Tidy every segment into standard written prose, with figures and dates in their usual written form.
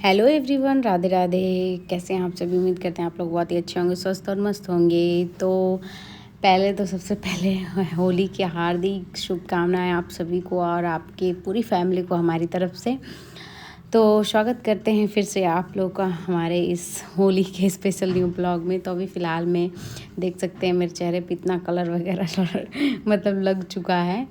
Hello everyone, Radhe Radhe. कैसे हैं आप सभी? उम्मीद करते हैं आप लोग बहुत ही अच्छे होंगे, स्वस्थ और मस्त होंगे। तो पहले तो सबसे पहले होली की हार्दिक शुभकामनाएं आप सभी को और आपकी पूरी फैमिली को हमारी तरफ से। तो स्वागत करते हैं फिर से आप लोग का हमारे इस होली के स्पेशल न्यू ब्लॉग में। तो अभी फ़िलहाल में देख सकते हैं मेरे चेहरे पे इतना कलर वगैरह मतलब लग चुका है।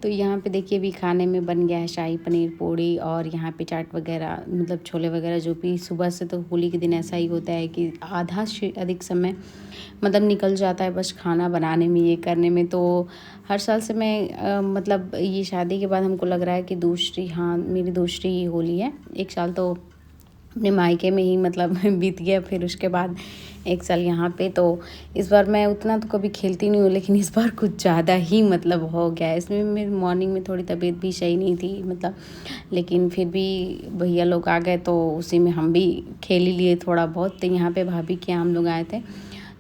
तो यहाँ पे देखिए अभी खाने में बन गया है शाही पनीर पूड़ी और यहाँ पे चाट वगैरह, मतलब छोले वगैरह, जो भी सुबह से। तो होली के दिन ऐसा ही होता है कि आधा से अधिक समय मतलब निकल जाता है बस खाना बनाने में, ये करने में। तो हर साल से मैं मतलब ये शादी के बाद हमको लग रहा है कि मेरी दूसरी होली है। एक साल तो अपने मायके में ही मतलब बीत गया, फिर उसके बाद एक साल यहाँ पे। तो इस बार मैं उतना तो कभी खेलती नहीं हूँ, लेकिन इस बार कुछ ज़्यादा ही मतलब हो गया है। इसमें मेरी मॉर्निंग में थोड़ी तबीयत भी सही नहीं थी मतलब, लेकिन फिर भी भैया लोग आ गए तो उसी में हम भी खेल ही लिए थोड़ा बहुत। तो यहाँ पे भाभी के यहाँ हम लोग आए थे।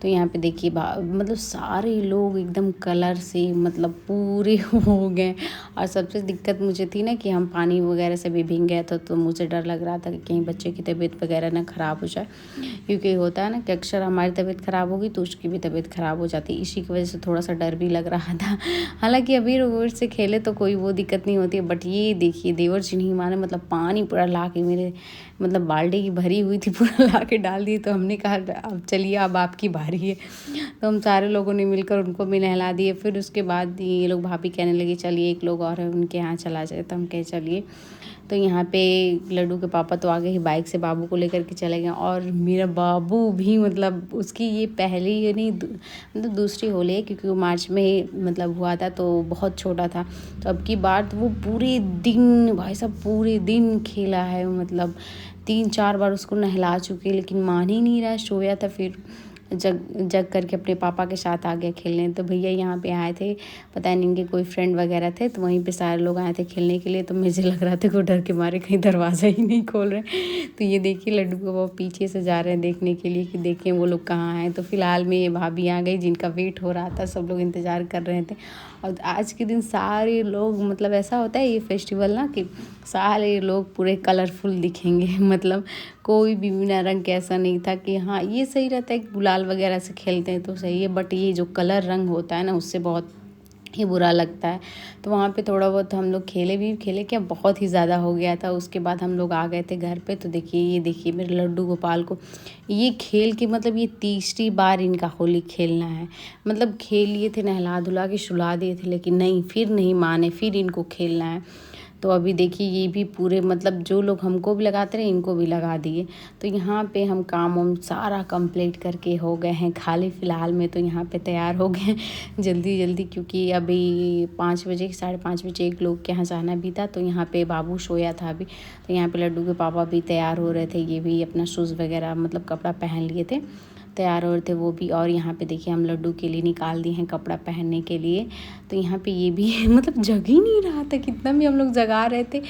तो यहाँ पे देखिए मतलब सारे लोग एकदम कलर से मतलब पूरे हो गए। और सबसे दिक्कत मुझे थी ना कि हम पानी वगैरह से भी भीग गए थे, तो मुझे डर लग रहा था कि कहीं बच्चे की तबीयत वगैरह ना ख़राब हो जाए। क्योंकि होता है ना कि अक्सर हमारी तबीयत ख़राब होगी तो उसकी भी तबीयत ख़राब हो जाती है। इसी की वजह से थोड़ा सा डर भी लग रहा था। हालांकि अबीर वबीर से खेले तो कोई वो दिक्कत नहीं होती है, बट ये देखिए देवर जी नहीं माने, मतलब पानी पूरा ला के मेरे मतलब बाल्टी की भरी हुई थी, पूरा ला के डाल दी। तो हमने कहा अब चलिए, अब आपकी बारी है। तो हम सारे लोगों ने मिलकर उनको भी नहला दिए। फिर उसके बाद ये लोग भाभी कहने लगे चलिए एक लोग और है उनके यहाँ चला जाए। तो हम कहे चलिए। तो यहाँ पे लड्डू के पापा तो आगे ही बाइक से बाबू को लेकर के चले गए। और मेरा बाबू भी मतलब उसकी ये पहली ये नहीं मतलब दूसरी होली है, क्योंकि वो मार्च में ही मतलब हुआ था तो बहुत छोटा था। तो अब की बार तो वो पूरे दिन, भाई साहब पूरे दिन खेला है। मतलब 3-4 बार उसको नहला चुके, लेकिन मान ही नहीं रहा, सोया था। फिर जग जग करके अपने पापा के साथ आ गया खेलने। तो भैया यहाँ पे आए थे, पता नहीं इनके कोई फ्रेंड वगैरह थे, तो वहीं पे सारे लोग आए थे खेलने के लिए। तो मुझे लग रहा था कि वो डर के मारे कहीं दरवाज़ा ही नहीं खोल रहे। तो ये देखिए लड्डू को वो पीछे से जा रहे हैं देखने के लिए कि देखें वो लोग कहाँ हैं। तो फिलहाल में ये भाभी आ गई जिनका वेट हो रहा था, सब लोग इंतज़ार कर रहे थे। और आज के दिन सारे लोग, मतलब ऐसा होता है ये फेस्टिवल ना कि सारे लोग पूरे कलरफुल दिखेंगे। मतलब कोई भी बिना रंग के ऐसा नहीं था कि हाँ ये सही रहता है कि गुलाल वगैरह से खेलते हैं तो सही है, बट ये जो कलर रंग होता है ना उससे बहुत ही बुरा लगता है। तो वहाँ पे थोड़ा बहुत हम लोग खेले क्या, बहुत ही ज़्यादा हो गया था। उसके बाद हम लोग आ गए थे घर पे। तो ये देखिए मेरे लड्डू गोपाल को ये खेल के मतलब ये तीसरी बार इनका होली खेलना है। मतलब खेल लिए थे, नहला धुला के सुला दिए थे, लेकिन नहीं, फिर नहीं माने, फिर इनको खेलना है। तो अभी देखिए ये भी पूरे मतलब जो लोग हमको भी लगाते रहे इनको भी लगा दिए। तो यहाँ पे हम काम वाम सारा कंप्लीट करके हो गए हैं खाली फ़िलहाल में। तो यहाँ पे तैयार हो गए जल्दी जल्दी, क्योंकि अभी 5 बजे 5:30 बजे एक लोग के यहाँ जाना भी था। तो यहाँ पे बाबू सोया था अभी। तो यहाँ पे लड्डू के पापा भी तैयार हो रहे थे, ये भी अपना शूज़ वगैरह मतलब कपड़ा पहन लिए थे, तैयार हो रहे थे वो भी। और यहाँ पे देखिए हम लड्डू के लिए निकाल दिए हैं कपड़ा पहनने के लिए। तो यहाँ पे ये भी मतलब जग ही नहीं रहा था, कितना भी हम लोग जगा रहे थे,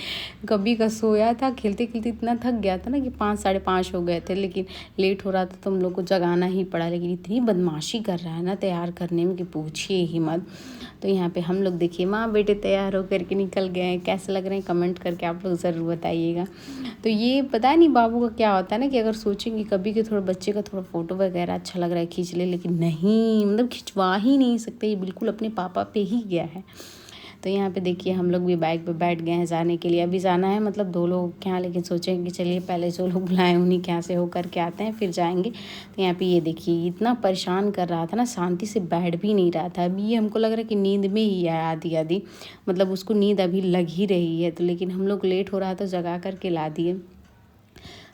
कभी का सोया था। खेलते खेलते इतना थक गया था ना कि 5 साढ़े 5 हो गए थे, लेकिन लेट हो रहा था तो हम लोग को जगाना ही पड़ा। लेकिन इतनी बदमाशी कर रहा है ना तैयार करने में कि पूछिए ही मत। तो यहाँ पे हम लोग देखिए माँ बेटे तैयार होकर के निकल गए हैं। कैसे लग रहे हैं कमेंट करके आप लोग ज़रूर बताइएगा। तो ये पता नहीं बाबू का क्या होता है ना कि अगर सोचेंगे कभी कि थोड़ा बच्चे का थोड़ा फ़ोटो वगैरह अच्छा लग रहा है खींच ले, लेकिन नहीं, मतलब खिंचवा ही नहीं सकते, ये बिल्कुल अपने पापा पे ही गया है। तो यहाँ पे देखिए हम लोग भी बाइक पे बैठ गए हैं जाने के लिए। अभी जाना है मतलब 2 लोग के यहाँ, लेकिन सोचेंगे कि चलिए पहले जो लोग बुलाएं उन्हीं के यहाँ से हो करके आते हैं फिर जाएंगे। तो यहाँ पे ये देखिए इतना परेशान कर रहा था ना, शांति से बैठ भी नहीं रहा था। अभी ये हमको लग रहा है कि नींद में ही है आधी आधी, मतलब उसको नींद अभी लग ही रही है। तो लेकिन हम लोग लेट हो रहा था, जगा करके ला दिए।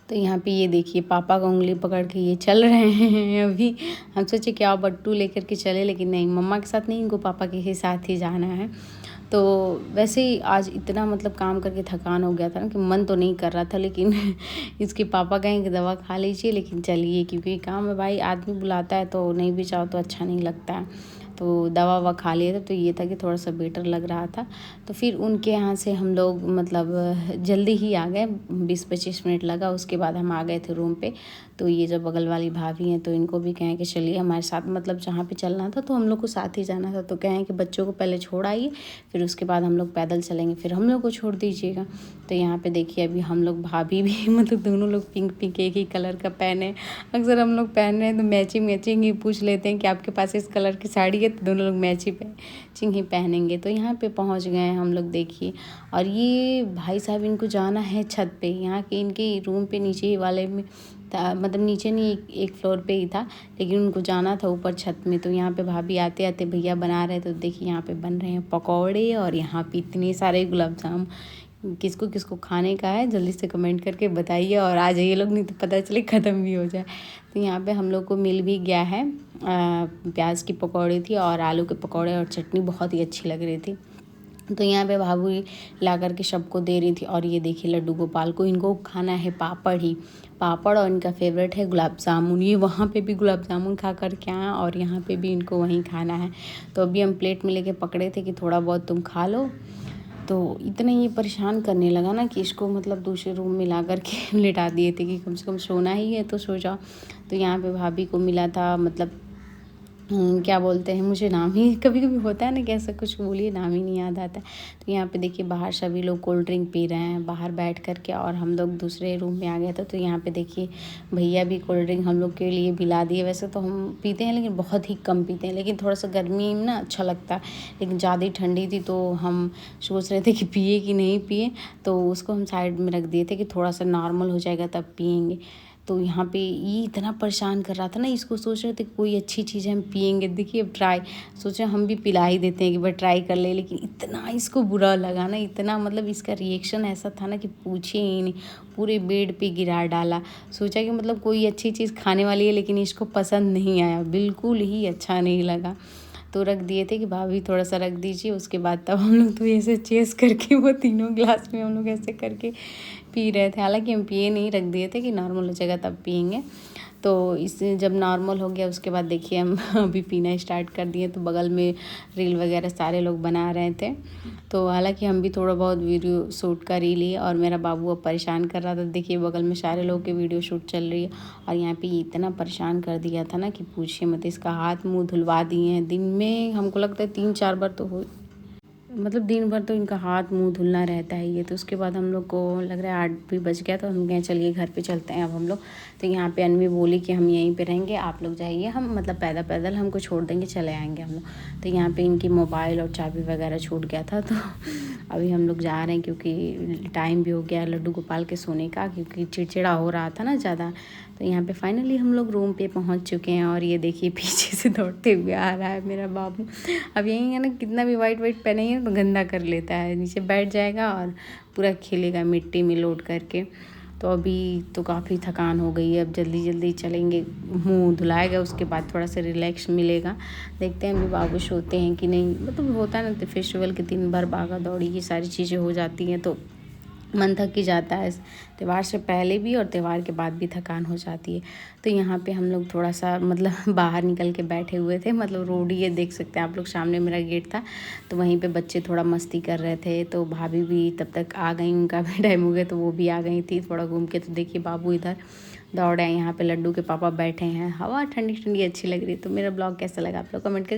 तो यहाँ पे ये देखिए पापा का उंगली पकड़ के ये चल रहे हैं। अभी हम सोचे क्या बट्टू लेकर के चले, लेकिन नहीं, मम्मा के साथ नहीं, इनको पापा के ही साथ ही जाना है। तो वैसे ही आज इतना मतलब काम करके थकान हो गया था ना कि मन तो नहीं कर रहा था, लेकिन इसके पापा कहें कि दवा खा लीजिए, लेकिन चलिए क्योंकि काम है भाई, आदमी बुलाता है तो नहीं भी जाओ तो अच्छा नहीं लगता है। तो दवा ववा खा लिए थे, तो ये था कि थोड़ा सा बेटर लग रहा था। तो फिर उनके यहाँ से हम लोग मतलब जल्दी ही आ गए, 20-25 मिनट लगा, उसके बाद हम आ गए थे रूम पे। तो ये जो बगल वाली भाभी हैं तो इनको भी कहें कि चलिए हमारे साथ, मतलब जहाँ पे चलना था तो हम लोग को साथ ही जाना था, तो कहें कि बच्चों को पहले छोड़ आइए, फिर उसके बाद हम लोग पैदल चलेंगे, फिर हम लोग को छोड़ दीजिएगा। तो यहाँ पे देखिए अभी हम लोग भाभी भी मतलब दोनों लोग पिंक पिंक एक ही कलर का पहने। अक्सर हम लोग पहन रहे हैं तो मैचिंग ही पूछ लेते हैं कि आपके पास इस कलर की साड़ी है, तो दोनों लोग मैचिंग ही पहनेंगे। तो यहाँ पे पहुँच गए हैं हम लोग देखिए। और ये भाई साहब इनको जाना है छत पे, यहाँ के इनके रूम पे नीचे वाले में था, मतलब नीचे नहीं एक फ्लोर पे ही था, लेकिन उनको जाना था ऊपर छत में। तो यहाँ पे भाभी आते आते भैया बना रहे, तो देखिए यहाँ पे बन रहे हैं पकौड़े और यहाँ पे इतने सारे गुलाब जामुन। किसको किसको खाने का है जल्दी से कमेंट करके बताइए और आ जाइए लोग, नहीं तो पता चले ख़त्म भी हो जाए। तो यहाँ पे हम लोग को मिल भी गया है, प्याज की पकौड़ी थी और आलू के पकौड़े और चटनी बहुत ही अच्छी लग रही थी। तो यहाँ पे भाभी ला करके सबको दे रही थी। और ये देखिए लड्डू गोपाल को, इनको खाना है पापड़ और इनका फेवरेट है गुलाब जामुन। ये वहाँ पे भी गुलाब जामुन खा कर के आए और यहाँ पे भी इनको वहीं खाना है। तो अभी हम प्लेट में लेके पकड़े थे कि थोड़ा बहुत तुम खा लो। तो इतना ये परेशान करने लगा ना कि इसको मतलब दूसरे रूम में ला कर के लिटा दिए थे कि कम से कम सोना ही है तो सो जाओ। तो यहाँ पे भाभी को मिला था मतलब क्या बोलते हैं, मुझे नाम ही कभी कभी होता है ना कि ऐसा कुछ बोलिए नाम ही नहीं याद आता है। तो यहाँ पे देखिए बाहर सभी लोग कोल्ड ड्रिंक पी रहे हैं बाहर बैठ कर के, और हम लोग दूसरे रूम में आ गए थे। तो यहाँ पे देखिए भैया भी कोल्ड ड्रिंक हम लोग के लिए पिला दिए। वैसे तो हम पीते हैं लेकिन बहुत ही कम पीते हैं, लेकिन थोड़ा सा गर्मी में ना अच्छा लगता है, लेकिन ज़्यादा ही ठंडी थी तो हम सोच रहे थे कि पिए कि नहीं पिए, तो उसको हम साइड में रख दिए थे कि थोड़ा सा नॉर्मल हो जाएगा तब पिएंगे। तो यहाँ पे ये इतना परेशान कर रहा था ना, इसको सोच रहे थे कोई अच्छी चीज़ हम पिएंगे। देखिए अब ट्राई सोचे हम भी पिला ही देते हैं कि भाई ट्राई कर ले, लेकिन इतना इसको बुरा लगा ना, इतना मतलब इसका रिएक्शन ऐसा था ना कि पूछे ही नहीं, पूरे बेड पे गिरा डाला। सोचा कि मतलब कोई अच्छी चीज़ खाने वाली है लेकिन इसको पसंद नहीं आया, बिल्कुल ही अच्छा नहीं लगा। तो रख दिए थे कि भाभी थोड़ा सा रख दीजिए। उसके बाद तब हम लोग तो ऐसे चेस करके वो तीनों ग्लास में हम लोग ऐसे करके पी रहे थे। हालांकि हम पिए नहीं, रख दिए थे कि नॉर्मल हो जाएगा तब पिएंगे। तो इससे जब नॉर्मल हो गया उसके बाद देखिए हम अभी पीना स्टार्ट कर दिए। तो बगल में रील वगैरह सारे लोग बना रहे थे। तो हालांकि हम भी थोड़ा बहुत वीडियो शूट कर ही लिए, और मेरा बाबू अब परेशान कर रहा था। देखिए बगल में सारे लोग की वीडियो शूट चल रही है, और यहाँ पे ये इतना परेशान कर दिया था ना कि पूछिए मत। इसका हाथ मुंह धुलवा दिए हैं दिन में, हमको लगता है 3-4 बार तो हो, मतलब दिन भर तो इनका हाथ मुंह धुलना रहता है ये। तो उसके बाद हम लोग को लग रहा है 8 भी बज गया, तो हम कहें चलिए घर पे चलते हैं अब हम लोग। तो यहाँ पे अनवी बोली कि हम यहीं पे रहेंगे, आप लोग जाइए, हम मतलब पैदल हमको छोड़ देंगे, चले आएंगे हम लोग। तो यहाँ पे इनकी मोबाइल और चाबी वगैरह छूट गया था। तो अभी हम लोग जा रहे हैं क्योंकि टाइम भी हो गया लड्डू गोपाल के सोने का, क्योंकि चिड़चिड़ा हो रहा था ना ज़्यादा। तो यहाँ पे फाइनली हम लोग रूम पे पहुँच चुके हैं, और ये देखिए पीछे से दौड़ते हुए आ रहा है मेरा बाबू। अब यही है ना, कितना भी वाइट पहनेंगे तो गंदा कर लेता है, नीचे बैठ जाएगा और पूरा खेलेगा मिट्टी में लोट करके। तो अभी तो काफ़ी थकान हो गई है, अब जल्दी चलेंगे, मुंह धुलाएगा उसके बाद थोड़ा सा रिलैक्स मिलेगा। देखते हैं अभी बाबू सोते हैं कि नहीं। मतलब होता है ना, तो फेस्टिवल के दिन भर भागा दौड़ी ये सारी चीज़ें हो जाती हैं तो मन थक ही जाता है। त्यौहार से पहले भी और त्यौहार के बाद भी थकान हो जाती है। तो यहाँ पे हम लोग थोड़ा सा मतलब बाहर निकल के बैठे हुए थे, मतलब रोड ही है, देख सकते हैं आप लोग, सामने मेरा गेट था। तो वहीं पे बच्चे थोड़ा मस्ती कर रहे थे, तो भाभी भी तब तक आ गई, उनका भी टाइम हो गया तो वो भी आ गई थी थोड़ा घूम के। तो देखिए बाबू इधर दौड़ रहे हैं, यहाँ पे लड्डू के पापा बैठे हैं, हवा ठंडी ठंडी अच्छी लग रही है। तो मेरा ब्लॉग कैसा लगा आप लोग कमेंट करके